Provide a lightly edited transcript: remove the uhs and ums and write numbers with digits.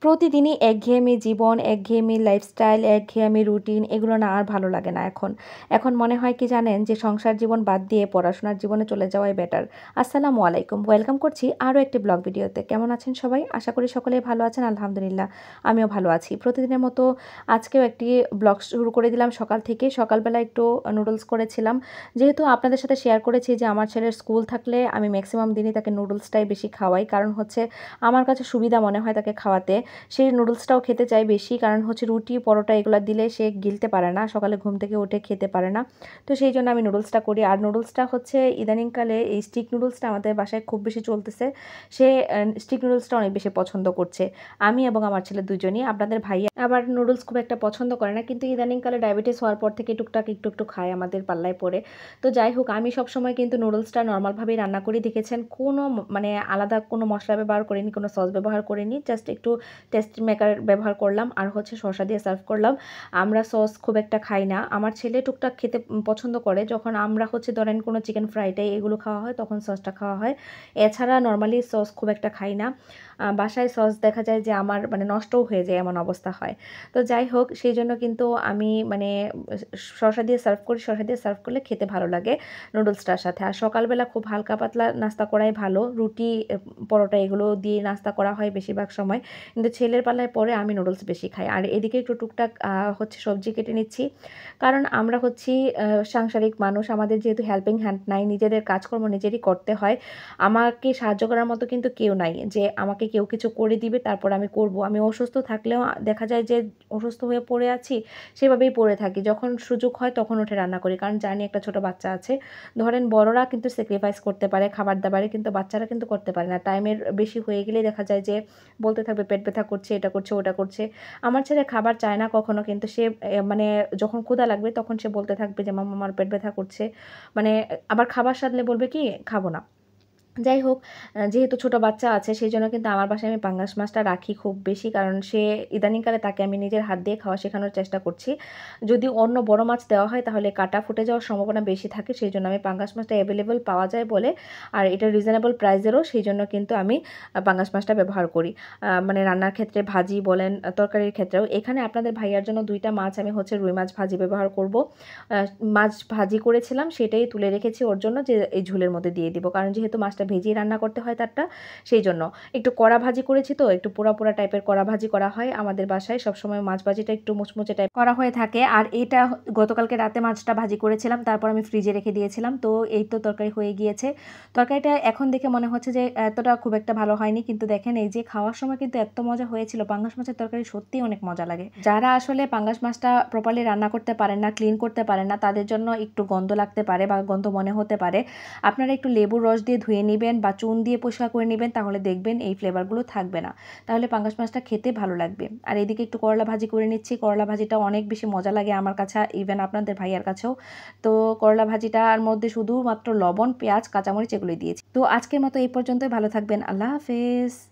প্রতিদিনই একঘেয়েমি জীবন, একঘেয়েমি লাইফস্টাইল, একঘেয়েমি রুটিন এগুলো না আর ভালো লাগে না এখন। এখন মনে হয় কি জানেন যে সংসার জীবন বাদ দিয়ে পড়াশোনার জীবনে চলে যাওয়াই বেটার। আসসালামু আলাইকুম। ওয়েলকাম করছি আরও একটি ব্লগ ভিডিওতে। কেমন আছেন সবাই? আশা করি সকলেই ভালো আছেন। আলহামদুলিল্লাহ আমিও ভালো আছি। প্রতিদিনের মতো আজকেও একটি ব্লগ শুরু করে দিলাম সকাল থেকে। সকালবেলা একটু নুডলস করেছিলাম। যেহেতু আপনাদের সাথে শেয়ার করেছি যে আমার ছেলের স্কুল থাকলে আমি ম্যাক্সিমাম দিনই তাকে নুডলসটাই বেশি খাওয়াই। কারণ হচ্ছে আমার কাছে সুবিধা মনে হয় তাকে খাওয়াতে। সেই নুডলসটাও খেতে চায় বেশি, কারণ হচ্ছে রুটি পরোটা এগুলো দিলে সে গিলতে পারে না, সকালে ঘুম থেকে উঠে খেতে পারে না। তো সেই জন্য আমি নুডলসটা করি। আর নুডলসটা হচ্ছে ইদানিংকালে এই স্টিক নুডলসটা আমাদের বাসায় খুব বেশি চলতেছে। সে স্টিক নুডলসটা অনেক বেশি পছন্দ করছে, আমি এবং আমার ছেলে দুজনই। আপনাদের ভাইয়া আবার নুডলস খুব একটা পছন্দ করে না, কিন্তু ইদানিংকালে ডায়াবেটিস হওয়ার পর থেকে টুকটাক একটু একটু খায় আমাদের পাল্লায় পড়ে। তো যাই হোক, আমি সবসময় কিন্তু নুডলসটা নর্মালভাবেই রান্না করি। দেখেছেন কোনো মানে আলাদা কোনো মশলা ব্যবহার করিনি, কোনো সস ব্যবহার করিনি, জাস্ট একটু টেস্ট মেকার ব্যবহার করলাম আর হচ্ছে শসা দিয়ে সার্ভ করলাম। আমরা সস খুব একটা খাই না, আমার ছেলে টুকটাক খেতে পছন্দ করে। যখন আমরা হচ্ছে ধরেন কোনো চিকেন ফ্রাইটাই এগুলো খাওয়া হয় তখন সসটা খাওয়া হয়, এছাড়া নর্মালি সস খুব একটা খাই না। বাসায় সস দেখা যায় যে আমার মানে নষ্টও হয়ে যায়, এমন অবস্থা হয়। তো যাই হোক, সেই জন্য কিন্তু আমি মানে শসা দিয়ে সার্ভ করি। শসা দিয়ে সার্ভ করলে খেতে ভালো লাগে নুডলসটার সাথে। আর সকালবেলা খুব হালকা পাতলা নাস্তা করাই ভালো, রুটি পরোটা এগুলো দিয়ে নাস্তা করা হয় বেশিরভাগ সময়। কিন্তু ছেলের পালায় পরে আমি নুডলস বেশি খাই। আর এদিকে একটু টুকটাক হচ্ছে সবজি কেটে নিচ্ছি, কারণ আমরা হচ্ছি সাংসারিক মানুষ, আমাদের যেহেতু হেল্পিং হ্যান্ড নাই, নিজেদের কাজকর্ম নিজেরই করতে হয়। আমাকে সাহায্য করার মতো কিন্তু কেউ নাই যে আমাকে কেউ কিছু করে দিবে তারপর আমি করব। আমি অসুস্থ থাকলেও দেখা যায় যে অসুস্থ হয়ে পড়ে আছি, সেভাবেই পড়ে থাকি। যখন সুযোগ হয় তখন উঠে রান্না করি, কারণ জানি একটা ছোট বাচ্চা আছে। ধরেন বড়রা কিন্তু স্যাক্রিফাইস করতে পারে খাবার দাবারে, কিন্তু বাচ্চারা কিন্তু করতে পারে না। টাইমের বেশি হয়ে গেলেই দেখা যায় যে বলতে থাকবে পেট ব্যথা করছে, এটা করছে, ওটা করছে। আমার ছেলে খাবার চায় না কখনো, কিন্তু সে মানে যখন ক্ষুধা লাগবে তখন সে বলতে থাকবে যে মাম্মা আমার পেট ব্যথা করছে। মানে আবার খাবার সাধলে বলবে কি খাবো না। যাই হোক, যেহেতু ছোট বাচ্চা আছে সেই জন্য কিন্তু আমার বাসায় আমি পাঙ্গাস মাছটা রাখি খুব বেশি, কারণ সে ইদানিংকালে তাকে আমি নিজের হাত দিয়ে খাওয়া শেখানোর চেষ্টা করছি। যদি অন্য বড় মাছ দেওয়া হয় তাহলে কাঁটা ফুটে যাওয়ার সম্ভাবনা বেশি থাকে, সেই জন্য আমি পাঙ্গাস মাছটা অ্যাভেলেবল পাওয়া যায় বলে, আর এটা রিজনেবল প্রাইসেরও, সেই জন্য কিন্তু আমি পাঙ্গাস মাছটা ব্যবহার করি। মানে রান্নার ক্ষেত্রে ভাজি বলেন, তরকারির ক্ষেত্রেও। এখানে আপনাদের ভাইয়ার জন্য 2টা মাছ আমি হচ্ছে রুই মাছ ভাজি ব্যবহার করব। মাছ ভাজি করেছিলাম সেটাই তুলে রেখেছি ওর জন্য, যে এই ঝোলের মধ্যে দিয়ে দিব, কারণ যেহেতু মাছটা ভেজেই রান্না করতে হয় তারটা, সেই জন্য। একটু কড়া ভাজি করেছি, তো একটু পোড়া পোড়া টাইপের কড়া ভাজি করা হয় আমাদের বাসায় সবসময়। মাছ ভাজিটা একটু মুচমুচে টাইপ করা হয়ে থাকে। আর এটা গতকালকে রাতে মাছটা ভাজি করেছিলাম, তারপর আমি ফ্রিজে রেখে দিয়েছিলাম। তো এই তো তরকারি হয়ে গিয়েছে। তরকারিটা এখন দেখে মনে হচ্ছে যে এতটা খুব একটা ভালো হয়নি, কিন্তু দেখেন এই যে খাওয়ার সময় কিন্তু এত মজা হয়েছিল। পাঙ্গাস মাছের তরকারি সত্যিই অনেক মজা লাগে। যারা আসলে পাঙ্গাস মাছটা প্রপারলি রান্না করতে পারেন না, ক্লিন করতে পারেন না, তাদের জন্য একটু গন্ধ লাগতে পারে বা গন্ধ মনে হতে পারে। আপনারা একটু লেবুর রস দিয়ে ধুয়ে নেবেন বা চুন দিয়ে পরিষ্কার করে নেবেন, তাহলে দেখবেন এই ফ্লেভারগুলো থাকবে না, তাহলে পাঙ্গাস মাছটা খেতে ভালো লাগবে। আর এদিকে একটু করলা ভাজি করে নিচ্ছি। করলা ভাজিটা অনেক বেশি মজা লাগে আমার কাছে, ইভেন আপনাদের ভাইয়ার কাছেও। তো করলা ভাজিটার মধ্যে শুধুমাত্র লবণ, পেঁয়াজ, কাঁচামরিচ এগুলোই দিয়েছি। তো আজকের মতো এই পর্যন্তই। ভালো থাকবেন। আল্লাহ হাফেজ।